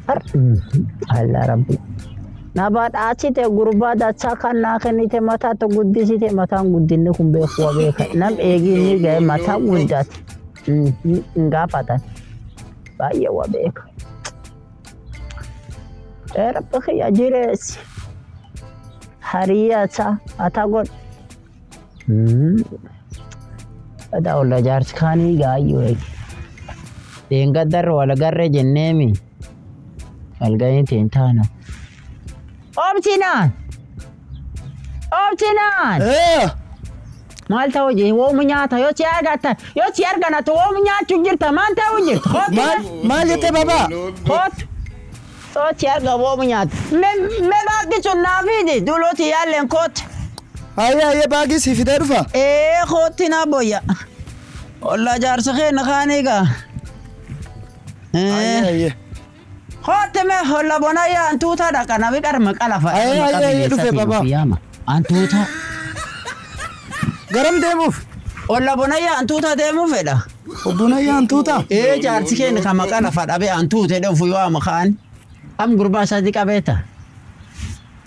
الله ربي نبات أشيته غربا داتشا كان ناخني تماتا تقدسي تماتا قدينكم بيخوا بيك نم إيجي جاي ماتا قدات نعافتا بايا وبيك ربك يا جيرس هرياتا أتاقول هذا ولا جارس خاني جايو تينقدر ولا قرر جنامي الجاين تينتانا أبتنان مال توجي ومنياتا يو تيارغانا تو ومنياتو جرتا مان توجي مال يتي بابا خط تو تيارغا ومنيات مي باقي تنافيدي دولوتي يالين كوت هيا باقي سي في درفا ايه خوتنا بويا والله جارس خين خانيغا هيا خوتمه ولا بنايا انتوتا دكنا بيقر مقلفا هيا دفه بابا انتوتا غرم ديموف ولا بنايا انتوتا ديمو فدا وبنايا انتوتا ايه جارس خين خما قلفا دبي انتوتا دو فيوا مخان ام غربا صديقه بيتا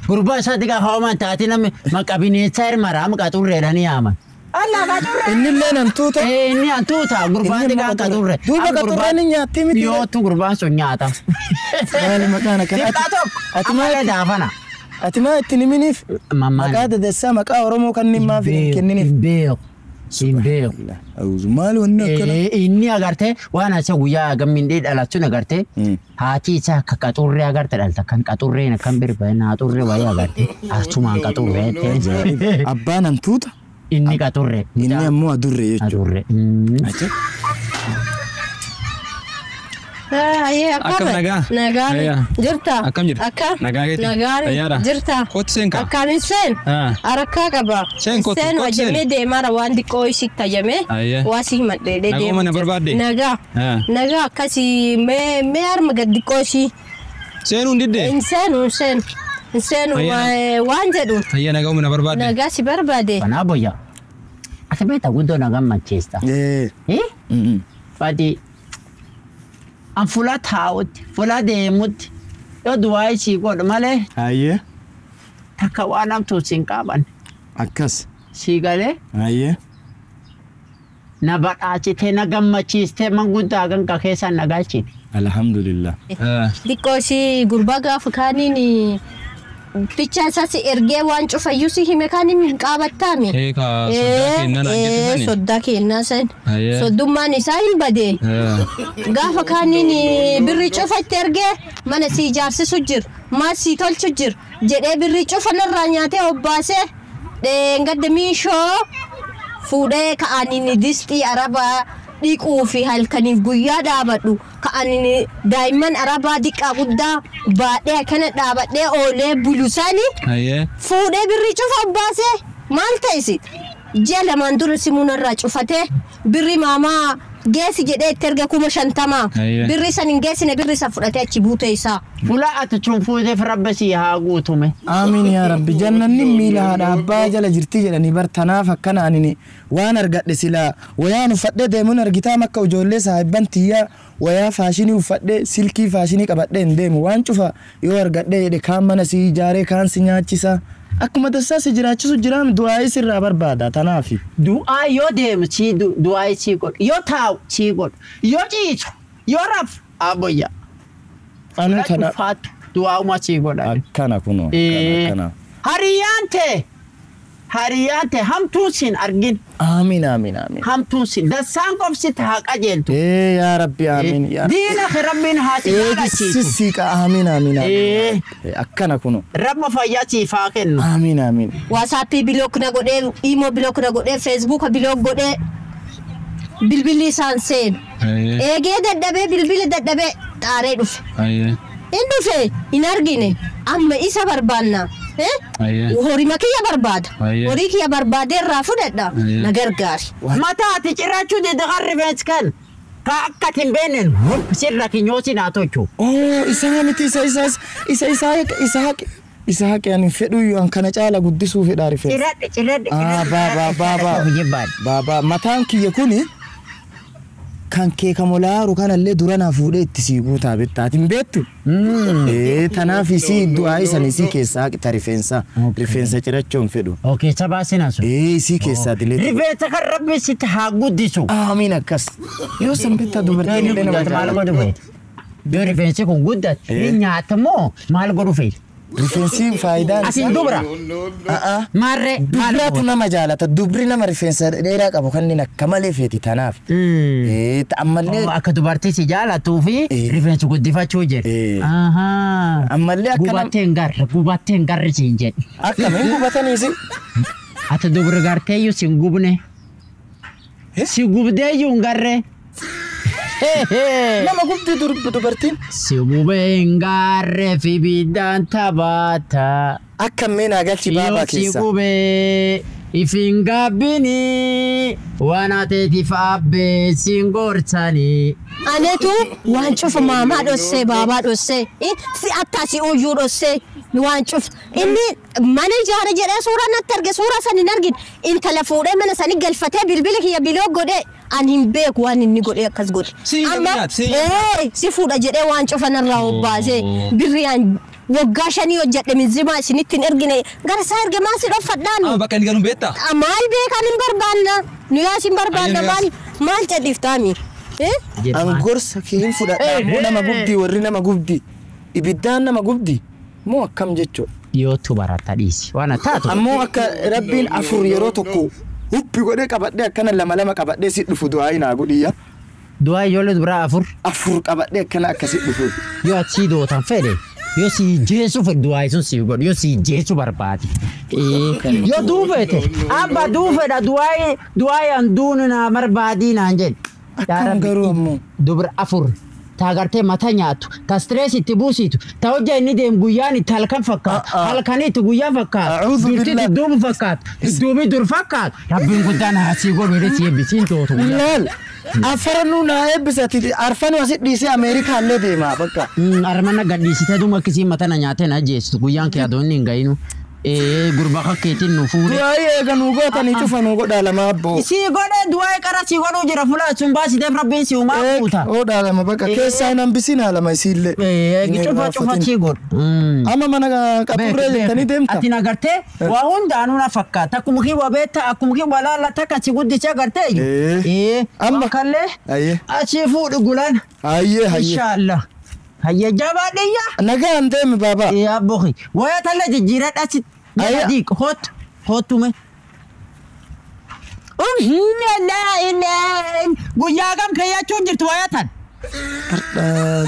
غربا صديقه هوما تاتينا مقابيني سير مرام قطوريداني ياما الله قطور اني لين انتوتا ايه اني انتوتا غربا ديغا قطور دوبا قطوراني نياتي متي يو تو غربا سونياتا مالي مكانك اتما دافنا اتما اتنمينيف ماما قاعده دسا مكا اورمو كان ما في كنني بيو سيمبيو اوز مالو نكلا اني اغارتي وانا سويا غمين دي دلاتو نغارتي هاتي تا كقطوري اغارتي دالتا كان قطوري كان بيربانا قطوري وايا اغارتي اچوما قطوري ابان انتوتا إني كاتوري إني مو أدوري أدوري هاي أكم نجار جرتا أكم جرتا أكم نجار جرتا كوت سينكا أكم سين أركا كبا سين وجمي دي مرة واندي كوي سكتا جمي واسي مدري دي نجا من بربادي نجا كسي مير مقدي كوشي سين وندي إنسان وانجدون هي نجا من بربادي نجا سي بربادي أنا أبويا أتبعت أقول نجا مانشستر فادي أم فلات هاوت فلات ديموت يدواي شيء قد ماله أيه تكوانم توسين كابان أكاس شيء أيه نبات أشيته نجا مانشستر مانغودا عن كهسان نجا شيء الحمد لله ديكوشي غرباغا فكانيني بيتشا ساسي إرجع وانشو فيوسي مكاني من قابتامي صدقي الناس صدوما نساين بدي قافا كانيني بريتشو فترجع ما نسي جارس سجر ما سي تول سجر جدي بريتشو فنرانياتي وباسه نقدمي شو فودي كأني ديستي عربا ديكو في هالكنيف قويا دابدو كأني دايما عربا ديك أبدا بعدها كانت دابدة أولي بلوساني فودي بريتشو فباسه مالتايسي جل ما ندور سيمون الراج وفته بري ماما جالس جدي ترجع كوما شنتما بري سنين جالس نبري سفرته تجيبوته إسا فلا أتشوفوا ذي فربسي هاقوتهم آمين يا رب جنة نميلا هذا أبا جل جرتي جل نبرتنا فكنا أنني وأنا رجعت لسلا ويا نفتح ديمون رجعت مكة وجولس هايبنتيا ويا فاشيني وفتح سلكي فاشيني كبدين ديم وان شوفا يور رجعت دي كام نسي جاري كان سنياتشيسا أكو مدرسة سجرات شو سجرام دعاء سر بربادة تنافي دعاء يودم شيء دعاء شيء قول يوتاو شيء قول يوجيش يورف أبويا أنا كنا فات دعاء ما شيء قول كنا كنو كنا هريانته هم توسين أرجين آمين هم توسين ده سانكوف ستها كجلتو يا ربي آمين يا دينا خربين هاتي سيك آمين أكنا كنو رب فياتي فاكن آمين واتسابي بلوك نقول إيمو بلوك نقول فيسبوك بلوك نقول بالبلي سانسين جد دبي بالبلي دبي تاريخ إنه في إنارجيني أما إيسا بربانا وهوري ما كيا برباد هوري كيا برباد الرافودة نجرجار متى تجرّشوا دي دغرّبت كان كأكتم بينن سرّك نيوسي ناتوچو إسحاق إسحاق يعني فدو يان كان جالا قدسوا في داري فيه بابا بابا متان كي يكوني Akkan kee kamolaaru kanallee durana fuudhee itti sii guutaa bettaatiin beektu. Tanaaf isii du'aa isan isii keessaa qita rifeensa. Rifeensa cirachuun fedhu. Okay, sabaasinaa sun. Isii keessaa dilee. Rifeensa kan rabbi sitti haa guddisu. Amiin akkas. Yoo san bitta dubartii illee nama maal godhu feeti? Yoo rifeensi kun guddatu nyaata moo maal godhu feeti? Rifeensi faayidaan Asin dubra. Maarree dubratu nama jaalata dubri nama rifeensa dheeraa qabu kanneen akka malee feeti tanaaf. Ammallee akka dubartii si jaalatuu fi rifeensi guddifachuu jedhe. Ammallee akka gubatteen garri siin jedhe. akkamiin gubataniisi. Ati dubri garteeyyuu sin gubne. Si gubdeeyyuu hin garree. Nama gubdi dubartiin. Si gubeen garree fi biddaan taphata. Akkamiin agalchi baabaa keessa. Si gubee ifin gabbini waan ateetiif abbee siin gorsanii. Anetu waan cufa maamaa dhossee baabaa dhossee si attaasi uyyuu dhossee waan cufa inni mana ijaara jedhee suuraa natti arge suuraa san hin argin intala fuudhee mana sanii galfatee bilbila kiyya biloo godhee ani hin beeku waan inni godhee akkas godhe. Si fuudha jedhee waan cufa narraa hobbaasee birriyaan waggaa shanii hojjedhe mizimaa isinitti hin ergine gara isaa erge maa si dhoffadhaan. Bakka inni galuun beektaa? Maal beekan hin barbaanna nu yaa sin barbaanna maal jedhiftaami. Angorsa kiin fudhadhaa nama gubdi warri nama gubdi ibiddaan nama gubdi moo akkam jechuu dhiyootu barata dhiisi waan taatu ammoo akka rabbiin afur yeroo tokko huppi godhee qabadhee akkana lama qabadhee si dhufu du'aa inaa godhiyya du'aa ijoollee dubaraa afur qabadhee akkana akkasi dhufu yoo ati dootan fedhe yoo si jeesu fedhe du'aa isun si godhu yoo si jeesu barbaade yoo duufete abba duufedha du'aa yan duunu naa barbaadii naan jedhe akkam garuu ammoo dubra afur taagartee mata nyaatu ta stress itti buusitu ta hojja inni deem guyyaan itti halkan fakkaatu halkaniitti guyyaa fakkaatu durtitti duubu fakkaatu duubi dur fakkaatu rabbiin guddaan haasii godhu si eebbisiin tootu laal afaranu naa eebbisati arfanu asit dhiisee Ameerikaa illee deemaa bakka armana gadhiisitee duuma akkisii mata na nyaatee na jeessitu guyyaan kee adoonni hin ga'inu gurba kakkeetiin nu fuudhe. Du'aa eeganuu gootanii cufanu godhaa lama abboo. Si godhee du'aa qara si godhuu jira fulaa sun baasiteef rabbiin si uumaa fuuta. Godhaa lama bakka keessaa hin hambisinaa lama isiillee. Cufa si godhu. Amma mana qaburree jettanii deemta. Ati nagartee waa hundaanuu na fakkaata akkuma kii waa beektaa akkuma kii waa laallata akka si guddisee agartee. Amma kallee achii fuudhu gulan. Inshaallah. Hayya jabadiyya nagaan deemi baba ya bohi waya talla jijira dachi dik hotume la guya gam kaya chunjirtu waya tan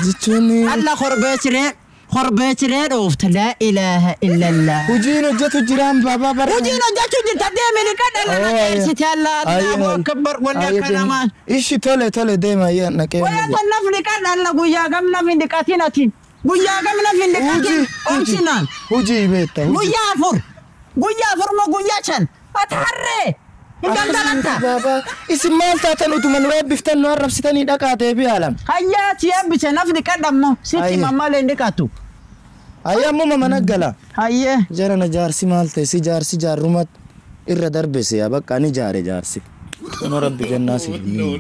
jichuni alla khorbechire doft la ilaha illa allah ujino jatu jiran baba bar ujino jatu jirta demeli kadalla siti alla allahu akbar wala kalama ishi tole dema ya nake waya tan nafli kadalla guya gam nafli dikatinati guya gam nafli dikatin omsinan uji beta guya fur mo guya chan atarre indandalanta baba ismal tatan utuman webiftan no arabsitani dakate bi alam hayati yabse nafli kadammo siti mamale ndikatu ayya mama managala hayye jara na jarsi malte si jarumat irra darbese ya bakka ni jare jarsi no rabbi jannasi no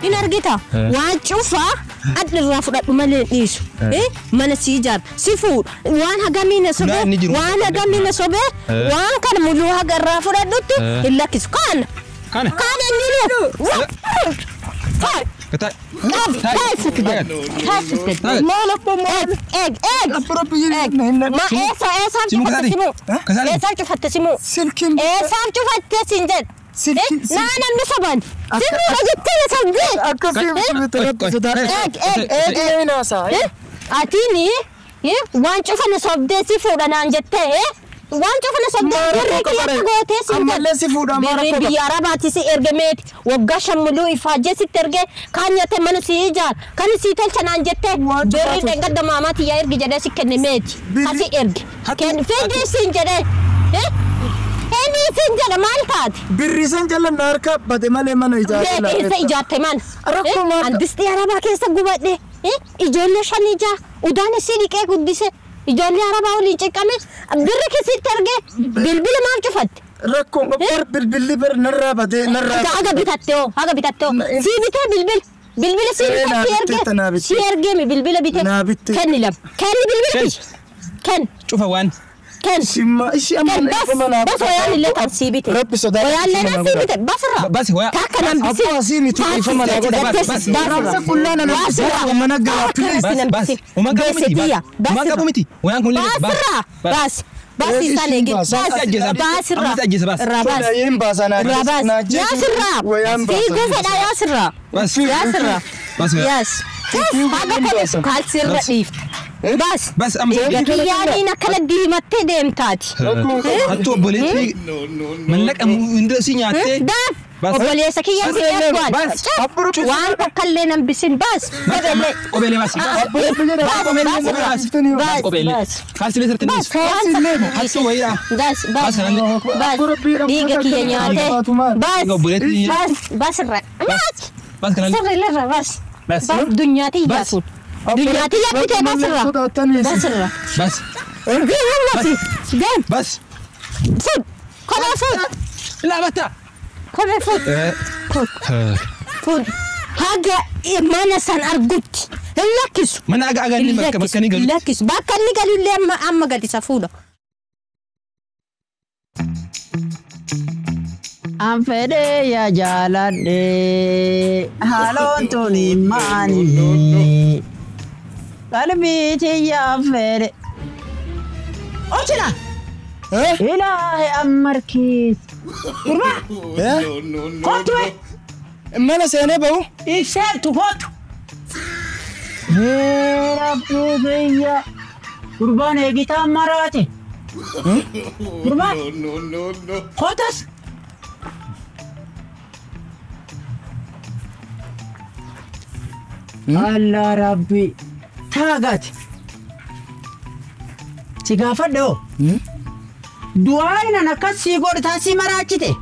inargita waan cufa addirraa fudhadhu malee dhiisu mana si jar si fuud waan hagamina sobe waan kan muluu hagarraa fudhadhutti illakis kana nilu Nana misaban. Simu rajitnya sabdi. Atini, wan cufana sabdi si fuda nanjete. Wan cufana sabdi berri gote si. Amalle si fuda berri biara bati si ergemet. Waggasha mulu ifaje si terge. Kanya te manu si ijar. Kani si tel nanjete. Berri tengad mama ti ya erge jade si kenemet. Kasi erge. Ken fedri si jade. Ini senjata malkat. Birri senjata narka bade male mano ijata. Bisa ijata man. Andis di Arab kesa gubade. Ijolle shanija. Udane sini kayak kudise. Ijolle Arab awli cekame. برك سترجع بالبل ما شفت ركوم بر بالبل بر نرى بدي نرى هذا بتاتو سيبته بالبل سيبته سيرجع بالبل كان لب كان بالبل كان شوف وين كان سما إيش أمان بس ويا اللي تسيبته ربي صدق ويا اللي سيبته بس هو تاكل أبو أسيمي تقول فما بس كلنا نبصر وما نقدر بس وما قابو متي وين كل بس يسالك بس يا سراب في قفل يا سراب بس يس قال سر رئيف بس يعني نكلت دي متى ديمتاتي هتو بوليتي من لك اندسي نياتي بس وبليسك يا بس وان تكلنا بسن بس قبل بس خلاص لسه تنس حتى ويا بس ديك يا نياتي بس بس دنياتي بس دنياتي يا بس فود كل فود لا متى كل فود هاجا ما نسان أرجوت لكس من أجاني مكاني قال لكس باكني قالوا لي أما قالت سافودا Amfede ya jalade halon toni mani kalbi ti ya fede Ochina ilahi amarkis kurba kotwe مالا سيني بو إيشان تفوت rabbu biyya قربان يجيتا مراتي قربان خوتس الله ربي تاغت تيغافدو دعائنا نكسي غور تاسي مراتي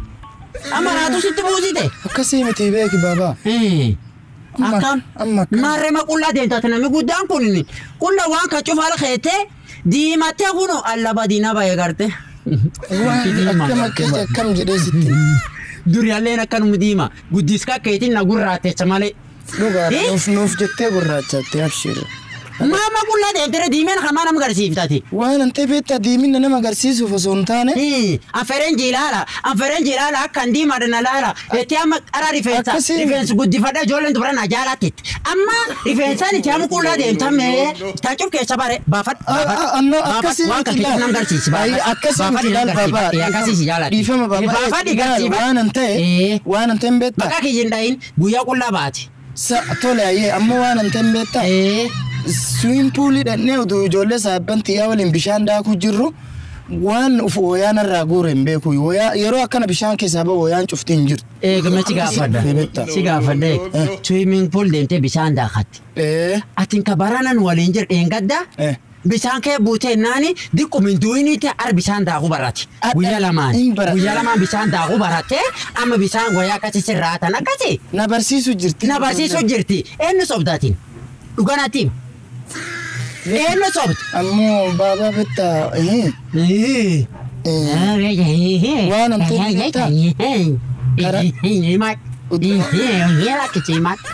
أمراتو ستبوزيته أكسي متي بيك بابا أكم مارة ما كلها دينتاتنا مقدام كوني كلها وان كتشوف على خيته دي ما تغنو الله بدينا بايغارته كم جدي ستي دوري علينا كانوا مديما قديسكا كيتين نغراتي تمالي نوف جتة غراتي أبشر ما كلها دينتره ديمين خمانا مغرسيفتاتي وانا انت بيتا ديمين انا مغرسيسو فسونتاني أفرن جيلالا كان ديما دنالالا اتيام أرا ريفنس قد فدا جولن دبرنا جالاتت أما ريفنساني تيام كلها دينتامي تاچوف كيسا باري بافت أنو أكسي متلال أكسي متلال بابا أكسي جالات ريفما بابا بافت يغرسي وانا انت بيتا بكا كي جنداين بويا كلها باتي تولي ايه أما وانا انت بيتا swimming pool dan udu jolle saban tiya walin bishan da ku jirro wan ufo yana raguren be ku yero akana bishan ke sabo yan chuftin jir gama ciga fada swimming pool dente bishan da khat atin kabaranan walin jir engadda bishan ke bute nani dikko min duini te ar bishan da ku barati wiya laman bishan da ku barate amma bishan goya kati sirrata nakati na barsisu jirti ennu sobdatin uganatim no sobt ammo baba betta وانا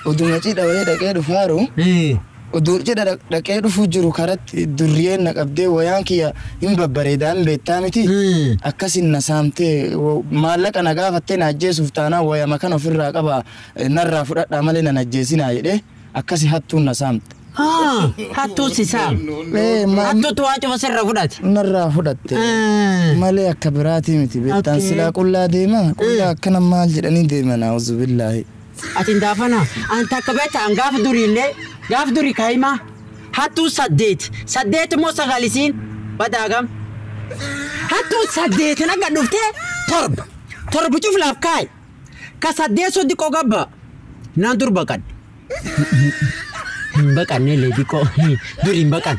ودونتي دawee dhaqee dhufaaru udurje dhaqee dhufu jiru karatti durriyeen naqabdee wayaan kiyya hin babbareedaan beektaa miti akkasin na saamtee maallaqa na gaafattee na ajjeesuuf taanaa wayama kan ofirraa qaba narraa fudhadhaa malee na ajjeesinaa jedhee akkasi hattuun na saamte hattu sisam hattu tuwacho masirra fudate narra fudate male akbirati miti betan sila qulla deema qulla kana mal jedani deema na'udhu billahi atin dafana anta kabeta angaf duri kaima hattu saddet mo sagalisin badagam hattu saddet naga dufte torb chuf lafkai ka saddet so diko gabba nan durbakan bakan ne le diko durin bakan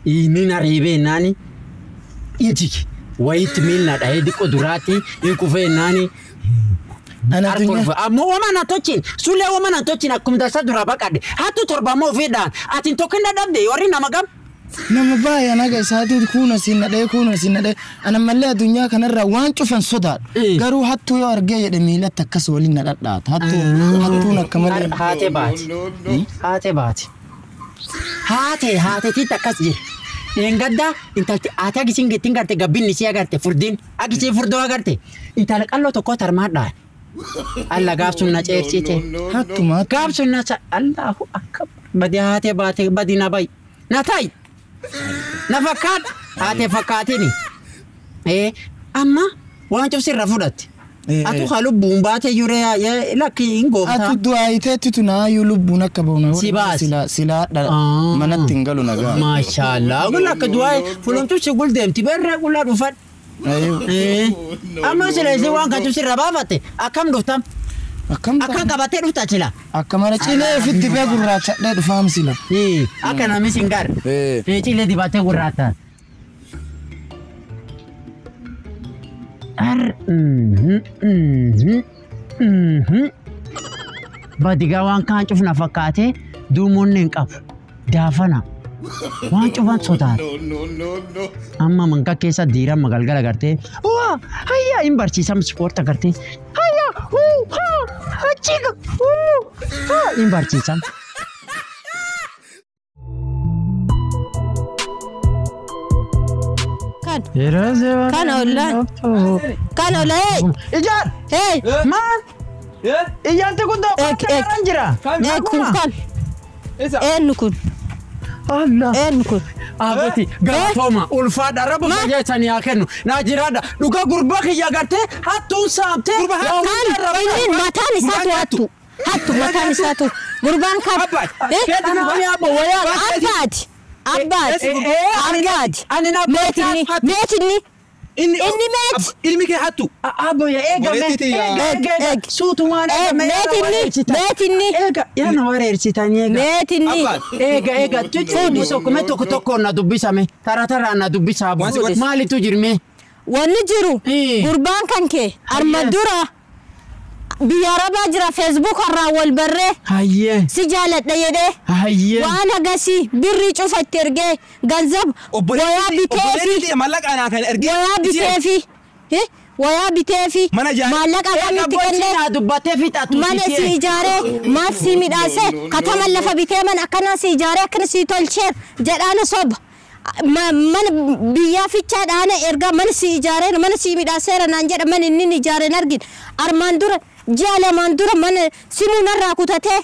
ini na ribe nani inji wait mil na dai diko durati ku fe nani ana dunya amo wamana tochin sule wamana tochin akumda sadura bakade hatu torba mo fedan atin tokinda dabde yori na magam nama baay'ee naga isaatii kuna sinadhe ana mallee addunyaa kanarra waan cufan sodaadha garuu hattuu yoo argee jedhe miilatti akkas waliin na dhadhaata hattuun akka malee haate baati tii takkas jira engadda intalti ate agisin gittin garte gabbinni si agarte furdin agisi furdoo agarte intala qallo tokko tarmaadha alla gaafsun na ceerchite hattuma gaafsun na Allahu akbar badi haate baate badi na bay na tay na fakkaat haate fakkaatini amma waan cufsirra fudhatte atu halubbuun baate yure lakki ingofta atu du'aayiteetti tunaayyuu lubbuun akka boona sila manatti hin galu nagaa maashaallah gulla akka du'aay fulumtu si gul deemti berre gulla dhufad amma sileesi waan kan cufsirra baafatte akkam dhuftam akka qabatee dhufta chila akka mara cilee fitti bee gurraachadhee dhufaam sila akka namni singar cilee dibatee gurraata badiga waan kaan cufna fakkaate duumoonni hin qabu daafana waan cufan sotaan amma manka keessa diiran magalgala gartee hayya hin barsiisam ispoorta gartee hayya achiga hin barsiisam kan ola ijar man iyante kundo anjira kan nukun Allah nukun abeti galatoma ulfada rabu fajetani yakenu najirada duga gurba khiya garte hattu sabte matani satu hattu matani satu gurban kan Abad. Anina metini. Inni met. Ilmi ke hattu. Abo ya ega sutu wana metini. Yana ware ersitani ega. Metini. Ega tutu sokome toko na dubisame. Taratara na dubisa abu. Mali tu jirme. Wani jiru. Gurban kanke armadura. Biyaraba jira Facebook arra wal barre hayye sijalat dayede hayye wana gasi birri cufat terge ganzab waya bitefi malaka ana kan erge waya bitefi malaka kan tikende na dubbate fitatu mana si ijare ma si midase katama lafa biteman akana si ijare akana si tolcher jadana sob man biya ficha dana erga man si ijare man si midase nan jada man inni ijare nargin armandura jala mandura man simuna rakutate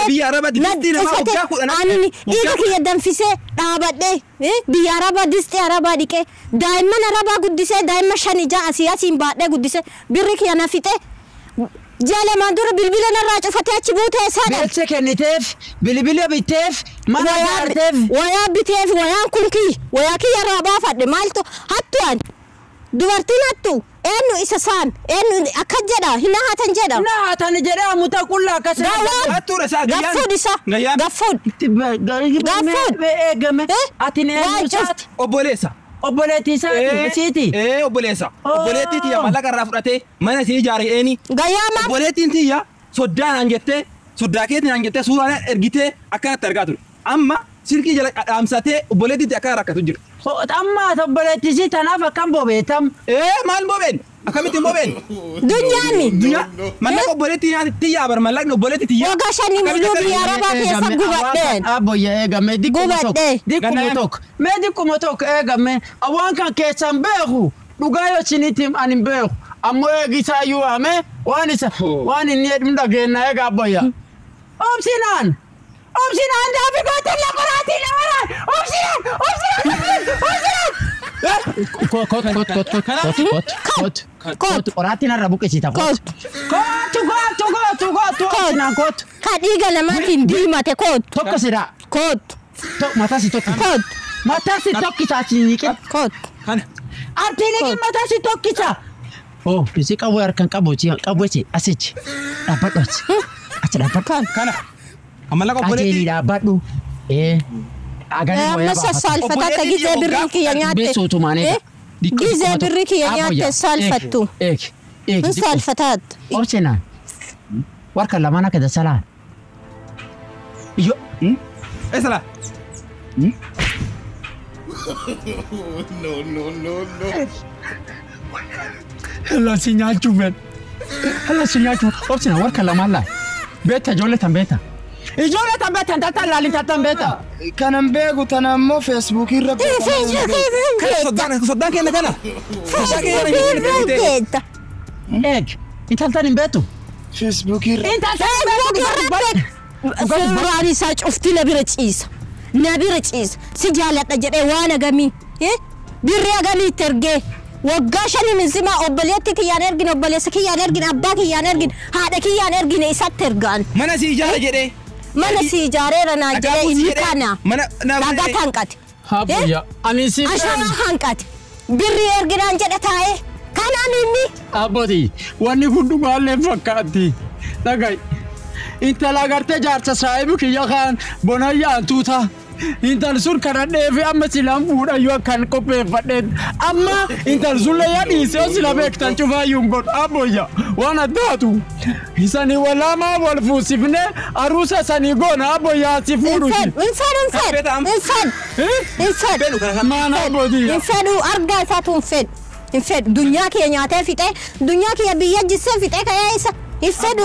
biya araba disti na ma anini iga ki yadam fise dabade biya araba disti araba dike daimman araba guddise daimma shanija asiyasi baade guddise birri ki yana fite jala mandura bilbila na racufate achi bute sada meche kenitef bilbila bitef mana yartef waya bitef waya kunki waya ki yaraba fadde malto hattuan dubartinattu enu isasan enu akajeda hina hatan jeda na hatan jeda mutakulla kase atura sa gafud egame atine obolesa oboleti siti obolesa oboleti ti malaka rafurate mana si jare eni gayama oboleti ti ya sodan anjette sodaketi anjette surana ergite akana targatu amma sirki jala amsate oboleti ti akara rakatu jira amma oboleti si tanafa kambo betam mal boben akamiti boben dunyani malaka oboleti ti ya bar malaka oboleti ti ya ogashani mulubi araba kesa gubaden abo ya egame dikumotok medikumotok egame awanka kesan behu dugayo chinitim anin behu ammo egisa yu ame wani ni edmda gena ega boya opsinan dafi gotel la korati la wara opsinan kot orati na rabuke sita kot kadiga la matin di mate kot tokkasira kot matasi tokkisa chinike kot kana artini ki matasi tokkisa bisi kawo arkan kaboci asici dabadot aci dabakan kana amalaka oboleti ajeli dabadu agane moya masa salfatata gize birriki yanyate gize birriki yanyate salfatu salfatat opsena warka lamana kada sala yo esala هلا سينياتشو بيت هلا سينياتشو أبصنا ورك لا مالا بيتا جولة تنبيتا جولة تنبيتا أنت تلا اللي تنبيتا كان مبيغو تنمو فيسبوك الرب صدقني أنا كنا إيج أنت تلتاني بيتو فيسبوك الرب أنت تلتاني فراني ساج أفتي نبي رجيس سجالة أجري وانا جمي بري أجمي ترجع وقاشني من زمان أبليتي كي ينرجن أبليس كي ينرجن أباك ينرجن هذا كي ينرجن إيسات ترجان mana sijara jedhe mana sijare rana jere inni kana mana daga tankat Habuya ani si ashara hankat birri erginan jedhe tae kana minni abodi wani hundu balle fakati dagai inta lagarte jarta saibu ki yakan bonaya antuta inta sur kana devi amma silam buda yo kan kope fadet amma inta zulla ya di se sila bektan chuva yungon aboya wana datu hisani wala ma wal fusifne arusa sani gona aboya sifuru infed mana abodi infedu arga satun infed dunya ke nyate fite dunya ke biya jisse fite kaya isa infed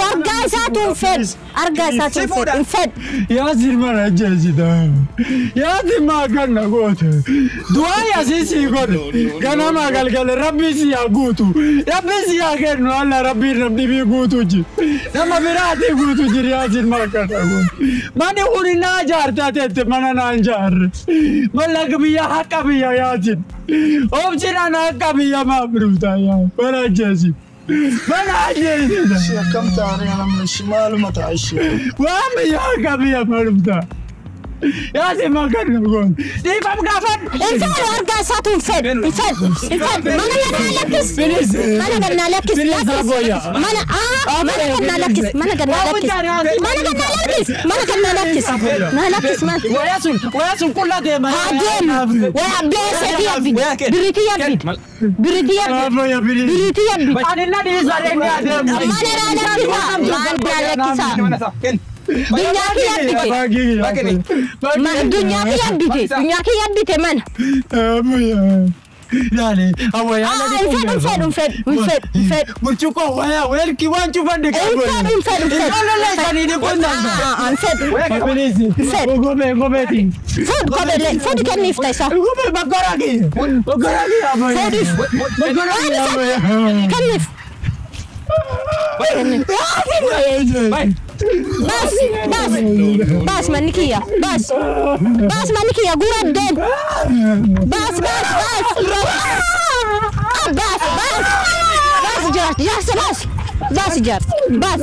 arga satun infed ya zirmana jezida ya zima ganna gote dua ya sisi gote gana magal rabbi si ya gutu rabbi si ya kenu alla rabbi bi gutu ji nama birati gutu ji ya zirma kana gote mani uri na jarta tete mana na jar malak biya hakka biya ya jin objina na hakka biya mabruta ya wala jezi mana jezi كم تعرف أنا من الشمال وما تعيش وامي يا كبي يا مرمتا يا سي ما كان نقول دي فم قافت infed arga satun infed mana lakis mana ganna lakis mana ganna lakis وياسون كلها دي ما هادين ويا بيسك يبي بريتي يبي انا نادي زارين يا دي dunya ki yabbite man يعني أبو يا infed مرتكو ويا كيوان شوفان ديك infed لا لا كاني نقول infed غوبي فود كان نفتيسا غوبي بقراكي أبو كنف بس منكية بس منكية قرب دين بس جرس بس